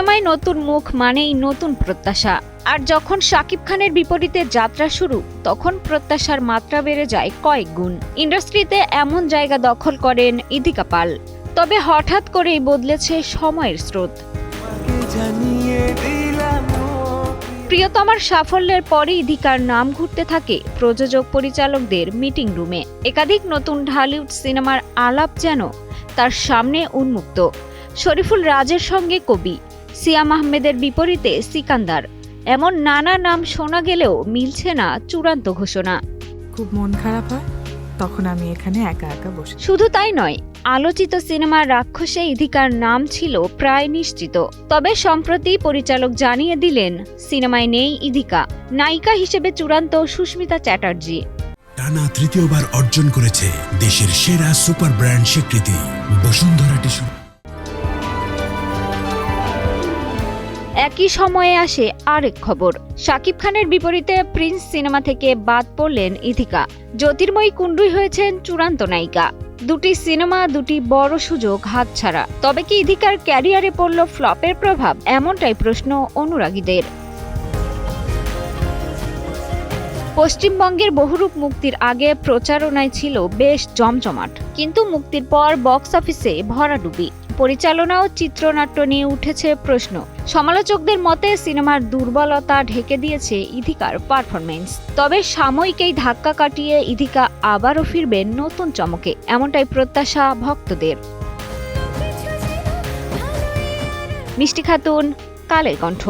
সিনেমায় নতুন মুখ মানেই নতুন প্রত্যাশা, আর যখন শাকিব খানের বিপরীতে যাত্রা শুরু তখন প্রত্যাশার মাত্রা বেড়ে যায় কয়েক গুণ। ইন্ডাস্ট্রিতে এমন জায়গা দখল করেন ইদিকা পাল। তবে হঠাৎ করেই বদলেছে সময়ের স্রোত। প্রিয়তমার সাফল্যের পরে ইদিকার নাম ঘুরতে থাকে প্রযোজক পরিচালকদের মিটিং রুমে। একাধিক নতুন ঢালিউড সিনেমার আলাপ যেন তার সামনে উন্মুক্ত। শরীফুল রাজের সঙ্গে কবি, সিয়াম আহমেদের বিপরীতে সিকান্দার, এমন নানা নাম শোনা গেলেও মিলছে না চূড়ান্ত ঘোষণা। খুব মন খারাপ হয় তখন আমি এখানে একা একা বসে। শুধু তাই নয়, আলোচিত সিনেমার রাক্ষসে ইদিকার নাম ছিল প্রায় নিশ্চিত। তবে সম্প্রতি পরিচালক জানিয়ে দিলেন সিনেমায় নেই ইদিকা। নায়িকা হিসেবে চূড়ান্ত সুস্মিতা চ্যাটার্জি। টানা তৃতীয়বার অর্জন করেছে দেশের সেরা সুপার ব্র্যান্ড স্বীকৃতি বসুন্ধরা টিস্যু। একই সময়ে আসে আরেক খবর, শাকিব খানের বিপরীতে প্রিন্স সিনেমা থেকে বাদ পড়লেন ইদিকা। জ্যোতির্ময়ী কুণ্ডুই হয়েছেন চূড়ান্ত নায়িকা। দুটি সিনেমা, দুটি বড় সুযোগ হাতছাড়া। তবে কি ইদিকার ক্যারিয়ারে পড়ল ফ্লপের প্রভাব? এমনটাই প্রশ্ন অনুরাগীদের। পশ্চিমবঙ্গের বহুরূপ মুক্তির আগে প্রচারণায় ছিল বেশ জমজমাট, কিন্তু মুক্তির পর বক্স অফিসে ভরাডুবি। পরিচালনা ও চিত্রনাট্য নিয়ে উঠেছে প্রশ্ন। সমালোচকদের মতে সিনেমার দুর্বলতা ঢেকে দিয়েছে ইদিকার পারফরমেন্স। তবে সাময়িক এই ধাক্কা কাটিয়ে ইদিকা আবারও ফিরবেন নতুন চমকে, এমনটাই প্রত্যাশা ভক্তদের। মিষ্টি খাতুন, কালের কণ্ঠ।